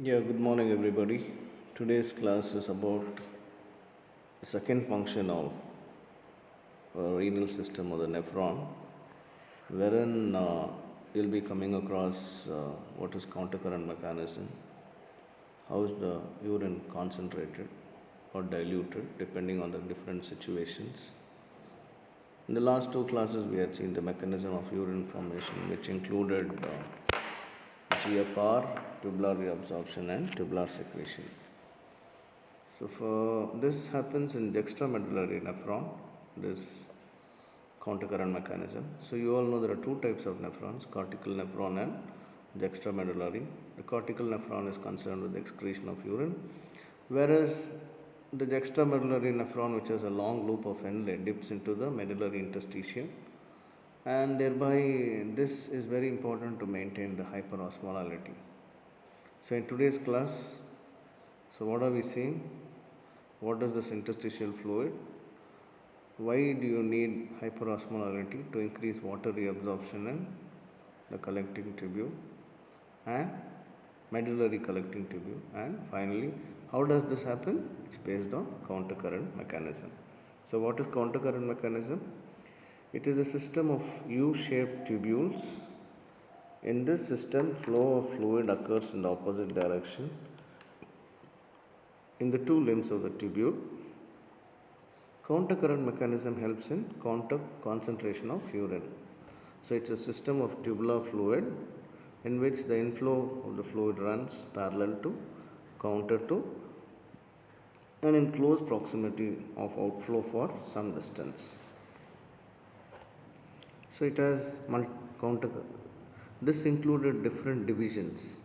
Yeah, good morning, everybody. Today's class is about the second function of renal system or the nephron, wherein you'll be coming across what is countercurrent mechanism, how is the urine concentrated or diluted depending on the different situations. In the last two classes, we had seen the mechanism of urine formation, which included GFR, tubular reabsorption, and tubular secretion. So for this happens in dextramedullary nephron, this countercurrent mechanism. So you all know there are two types of nephrons, cortical nephron and dextramedullary. The cortical nephron is concerned with the excretion of urine, whereas the dextramedullary nephron, which has a long loop of Henle, dips into the medullary interstitium, and thereby this is very important to maintain the hyperosmolality. So in today's class, so what are we seeing? What is this interstitial fluid? Why do you need hyperosmolarity? To increase water reabsorption in the collecting tubule and medullary collecting tubule. And finally, how does this happen? It's based on countercurrent mechanism. So what is countercurrent mechanism? It is a system of U-shaped tubules. In this system, flow of fluid occurs in the opposite direction in the two limbs of the tubule. Countercurrent mechanism helps in counter concentration of urine. So it's a system of tubular fluid in which the inflow of the fluid runs parallel to counter to and in close proximity of outflow for some distance. So it has counter. This included different divisions.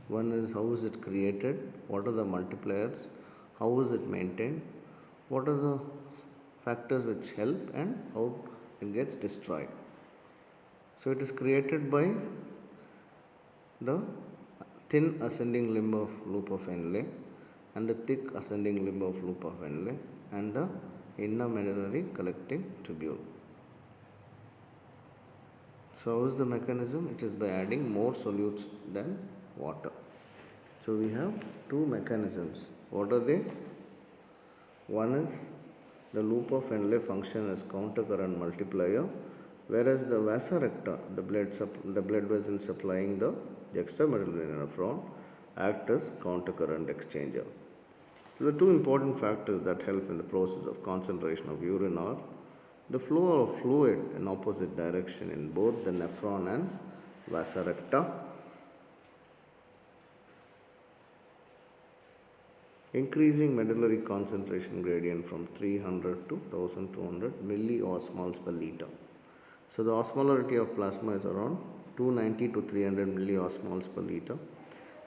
One is how is it created, what are the multipliers, how is it maintained, what are the factors which help, and how it gets destroyed. So it is created by the thin ascending limb of loop of Henle and the thick ascending limb of loop of Henle and the inner medullary collecting tubule. So how is the mechanism? It is by adding more solutes than water. So we have two mechanisms. What are they? One is the loop of Henle function as countercurrent multiplier, whereas the vasa recta, the blood vessel supplying the dextramedullary nephron, act as countercurrent exchanger. So the two important factors that help in the process of concentration of urine are the flow of fluid in opposite direction in both the nephron and vasa recta, increasing medullary concentration gradient from 300 to 1200 milliosmoles per liter. So the osmolarity of plasma is around 290 to 300 milliosmoles per liter.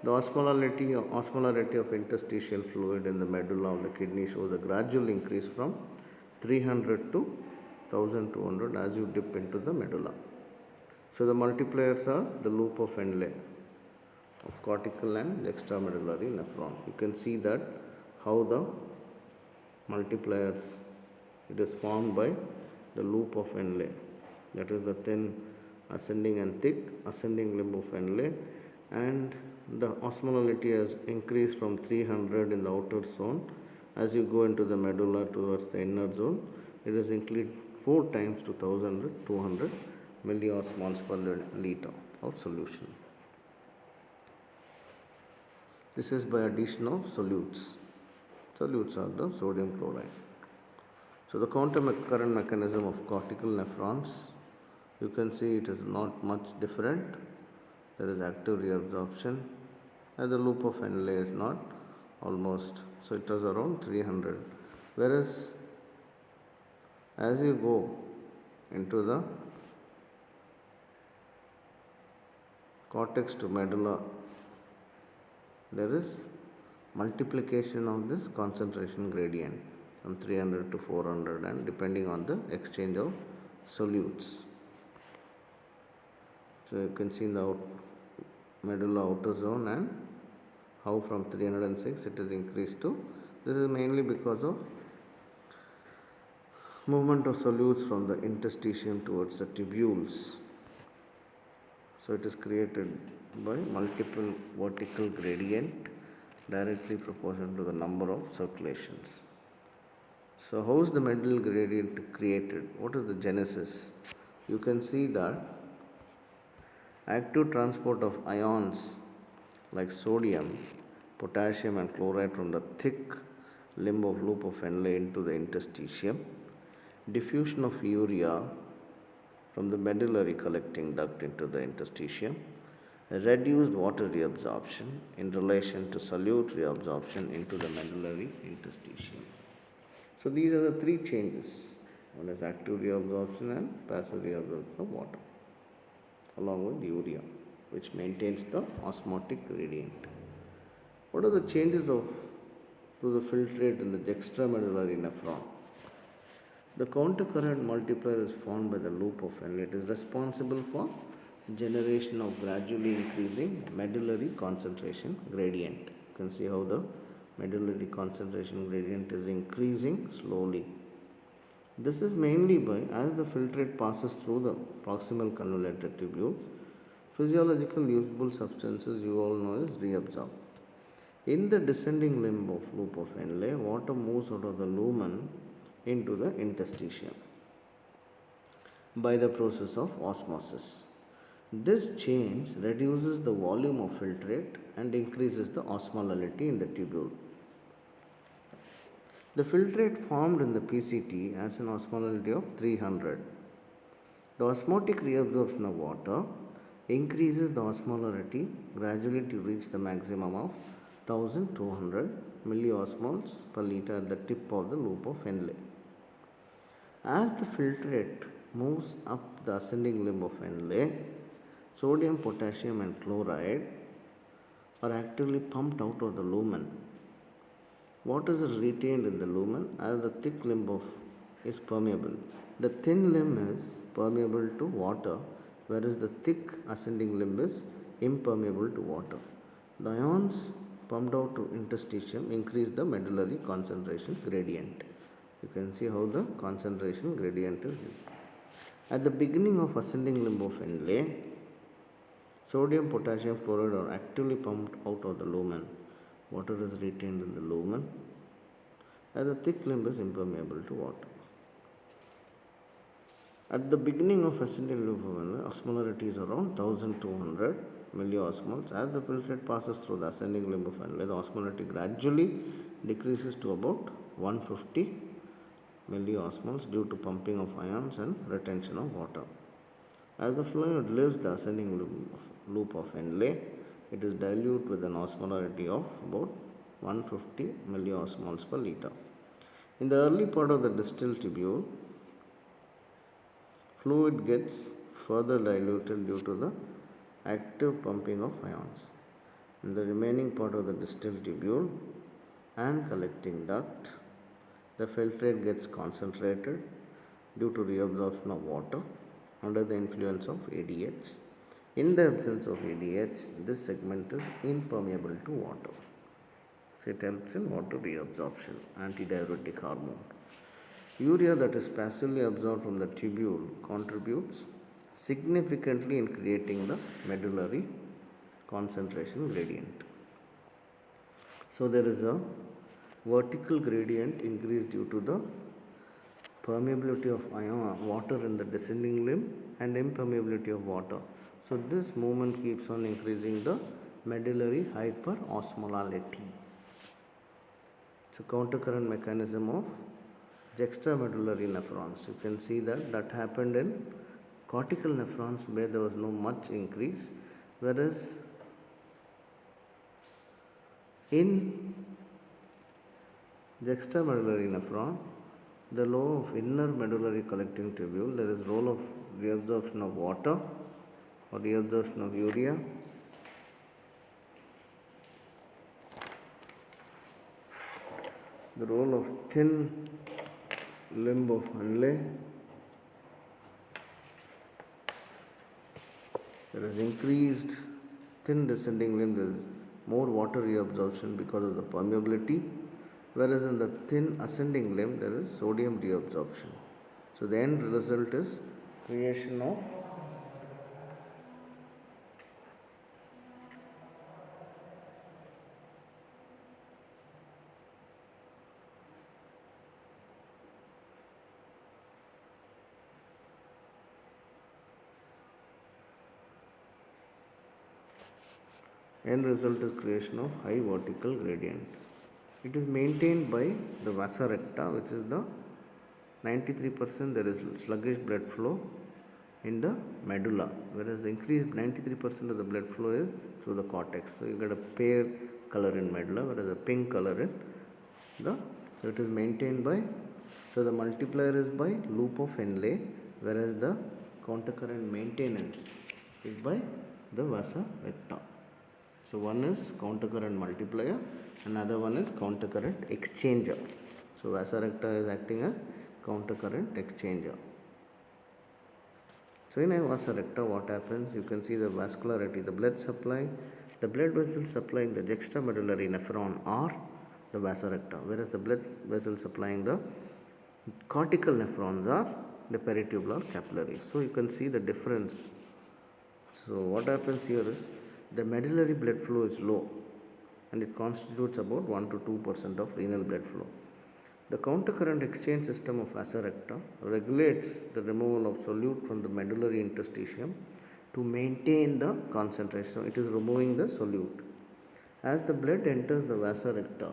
The osmolarity of interstitial fluid in the medulla of the kidney shows a gradual increase from 300 to 1200 as you dip into the medulla. So the multipliers are the loop of Henle of cortical and dextramedullary nephron. You can see that how the multipliers, it is formed by the loop of Henle, that is the thin ascending and thick ascending limb of Henle, and the osmolality has increased from 300 in the outer zone. As you go into the medulla towards the inner zone, it has increased 4 times to 1200 milliosmoles per liter of solution. This is by addition of solutes. Solutes are the sodium chloride. So the countercurrent mechanism of cortical nephrons, you can see it is not much different. There is active reabsorption and the loop of Henle is not almost, so it was around 300. Whereas as you go into the cortex to medulla, there is multiplication of this concentration gradient from 300 to 400 and depending on the exchange of solutes. So you can see in the medulla outer zone and how from 306 it is increased to, this is mainly because of movement of solutes from the interstitium towards the tubules. So it is created by multiple vertical gradient directly proportional to the number of circulations. So how is the Mendel gradient created? What is the genesis? You can see that active transport of ions like sodium, potassium and chloride from the thick limb of loop of Henle into the interstitium, diffusion of urea from the medullary collecting duct into the interstitium, reduced water reabsorption in relation to solute reabsorption into the medullary interstitium. So these are the three changes. One is active reabsorption and passive reabsorption of water along with urea, which maintains the osmotic gradient. What are the changes to the filtrate in the dextramedullary nephron? The countercurrent multiplier is formed by the loop of Henle. It is responsible for generation of gradually increasing medullary concentration gradient. You can see how the medullary concentration gradient is increasing slowly. This is mainly by, as the filtrate passes through the proximal convoluted tubule, physiological usable substances you all know is reabsorbed. In the descending limb of loop of Henle, water moves out of the lumen into the interstitium by the process of osmosis. This change reduces the volume of filtrate and increases the osmolality in the tubule. The filtrate formed in the PCT has an osmolality of 300. The osmotic reabsorption of water increases the osmolarity gradually to reach the maximum of 1200 milliosmoles per liter at the tip of the loop of Henle. As the filtrate moves up the ascending limb of Henle, sodium, potassium and chloride are actively pumped out of the lumen. Water is retained in the lumen as the thick limb is permeable. The thin limb is permeable to water, whereas the thick ascending limb is impermeable to water. The ions pumped out to interstitium increase the medullary concentration gradient. You can see how the concentration gradient is. At the beginning of ascending limb of Henle, sodium, potassium, chloride are actively pumped out of the lumen. Water is retained in the lumen as the thick limb is impermeable to water. At the beginning of ascending limb of Henle, osmolarity is around 1200 milliosmoles. As the filtrate passes through the ascending limb of Henle, the osmolarity gradually decreases to about 150 milliosmoles due to pumping of ions and retention of water. As the fluid leaves the ascending loop of Henle, it is diluted with an osmolarity of about 150 milliosmoles per liter. In the early part of the distal tubule, fluid gets further diluted due to the active pumping of ions. In the remaining part of the distal tubule and collecting duct, the filtrate gets concentrated due to reabsorption of water under the influence of ADH. In the absence of ADH, this segment is impermeable to water. So it helps in water reabsorption, antidiuretic hormone. Urea that is passively absorbed from the tubule contributes significantly in creating the medullary concentration gradient. So there is a vertical gradient increase due to the permeability of water in the descending limb and impermeability of water. So this movement keeps on increasing the medullary hyperosmolality. It's a countercurrent mechanism of juxtamedullary nephrons. You can see that happened in cortical nephrons where there was no much increase, whereas in juxtamedullary nephron, the law of inner medullary collecting tubule, there is role of reabsorption of water or reabsorption of urea. The role of thin limb of Henle, there is increased thin descending limb, there is more water reabsorption because of the permeability, whereas in the thin ascending limb there is sodium reabsorption. So the end result is creation of End result is creation of high vertical gradient. It is maintained by the vasa recta, which is the 93% there is sluggish blood flow in the medulla, whereas the increased 93% of the blood flow is through the cortex. So you get a pale color in medulla, whereas a pink color in the, so it is maintained by, so the multiplier is by loop of Henle, whereas the countercurrent maintenance is by the vasa recta. So one is countercurrent multiplier, another one is countercurrent exchanger. So vasa recta is acting as countercurrent exchanger. So in a vasa recta, what happens? You can see the vascularity, the blood supply, the blood vessels supplying the juxtamedullary nephron are the vasa recta, whereas the blood vessels supplying the cortical nephrons are the peritubular capillaries. So you can see the difference. So what happens here is the medullary blood flow is low and it constitutes about 1 to 2% of renal blood flow. The countercurrent exchange system of vasa recta regulates the removal of solute from the medullary interstitium to maintain the concentration. So it is removing the solute. As the blood enters the vasa recta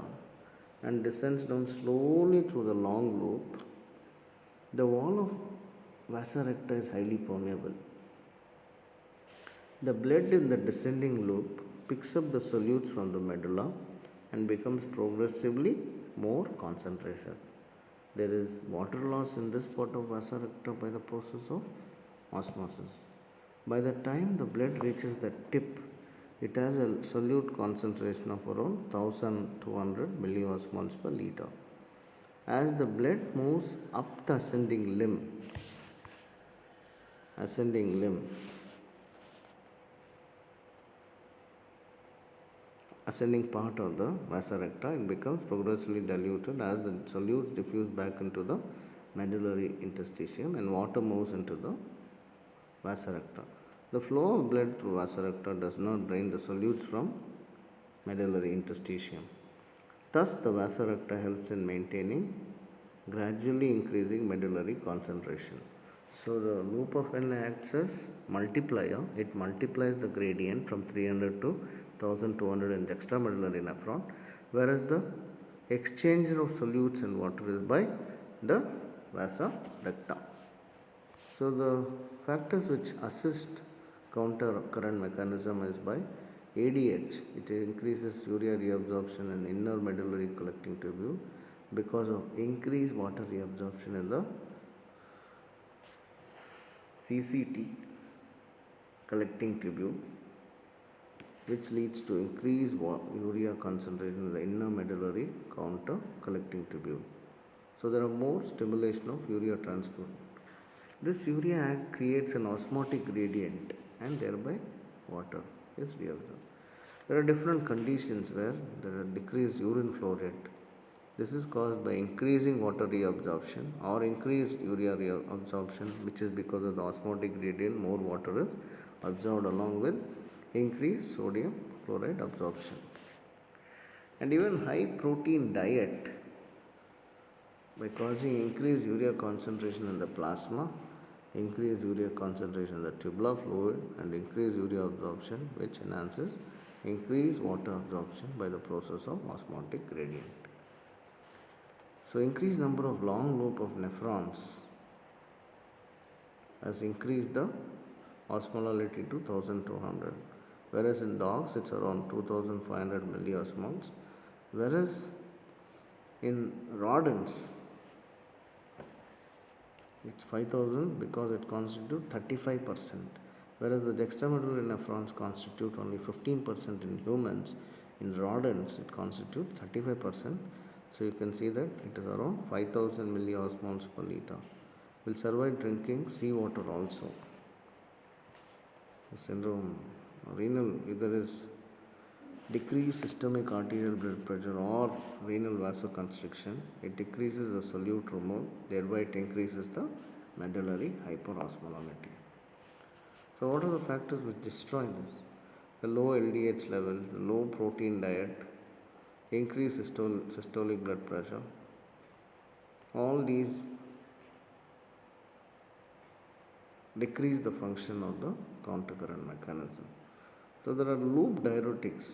and descends down slowly through the long loop, the wall of vasa recta is highly permeable. The blood in the descending loop picks up the solutes from the medulla and becomes progressively more concentration. There is water loss in this part of vasa recta by the process of osmosis. By the time the blood reaches the tip, it has a solute concentration of around 1200 milliosmoles per liter. As the blood moves up the ascending limb, ascending part of the vasa recta, it becomes progressively diluted as the solutes diffuse back into the medullary interstitium and water moves into the vasa recta. The flow of blood through vasa recta does not drain the solutes from medullary interstitium. Thus, the vasa recta helps in maintaining gradually increasing medullary concentration. So, the loop of Henle acts as multiplier. It multiplies the gradient from 300 to 1200 in the extramedullary nephron, whereas the exchanger of solutes and water is by the vasa recta. So, the factors which assist counter current mechanism is by ADH. It increases urea reabsorption in inner medullary collecting tubule because of increased water reabsorption in the CCT collecting tubule, which leads to increased urea concentration in the inner medullary counter collecting tubule. So there are more stimulation of urea transport. This urea act creates an osmotic gradient and thereby water is reabsorbed. There are different conditions where there are decreased urine flow rate. This is caused by increasing water reabsorption or increased urea reabsorption, which is because of the osmotic gradient. More water is absorbed along with increased sodium chloride absorption. And even high protein diet, by causing increased urea concentration in the plasma, increased urea concentration in the tubular fluid, and increased urea absorption, which enhances increased water absorption by the process of osmotic gradient. So, increased number of long loop of nephrons has increased the osmolality to 1200, whereas in dogs it's around 2500 milliosmoles, whereas in rodents it's 5000 because it constitutes 35%, whereas the juxtamedullary nephrons constitute only 15% in humans. In rodents it constitutes 35%. So you can see that it is around 5000 milliosmoles per liter. Will survive drinking seawater also. The syndrome, renal, if there is decreased systemic arterial blood pressure or renal vasoconstriction, it decreases the solute removal, thereby it increases the medullary hyperosmolality. So what are the factors which destroy this? The low LDH level, the low protein diet, increased systolic blood pressure. All these decrease the function of the countercurrent mechanism. So there are loop diuretics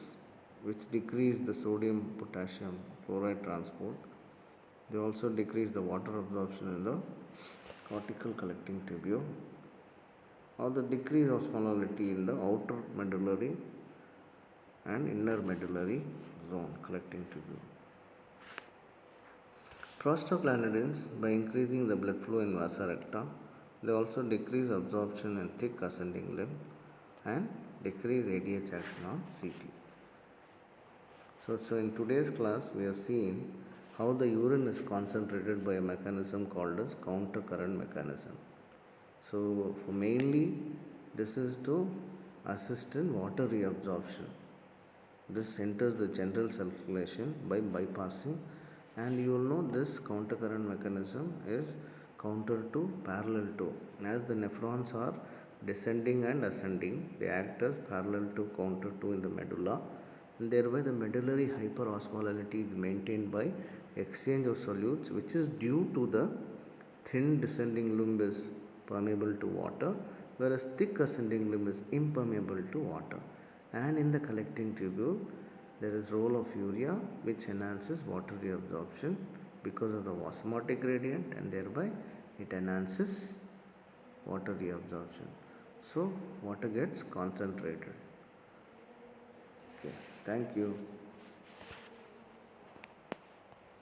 which decrease the sodium potassium chloride transport. They also decrease the water absorption in the cortical collecting tubule, or the decrease osmolality in the outer medullary and inner medullary zone collecting tubule. Prostaglandins, by increasing the blood flow in vasa recta, they also decrease absorption in thick ascending limb and decrease ADH action on CT. So in today's class we have seen how the urine is concentrated by a mechanism called as counter current mechanism. So mainly this is to assist in water reabsorption. This enters the general circulation by bypassing, and you will know this counter current mechanism is counter to parallel to, as the nephrons are descending and ascending, they act as parallel to counter to in the medulla, and thereby the medullary hyperosmolality is maintained by exchange of solutes, which is due to the thin descending limb is permeable to water, whereas thick ascending limb is impermeable to water. And in the collecting tubule, there is role of urea which enhances water reabsorption because of the osmotic gradient, and thereby it enhances water reabsorption. So water gets concentrated. Okay, thank you.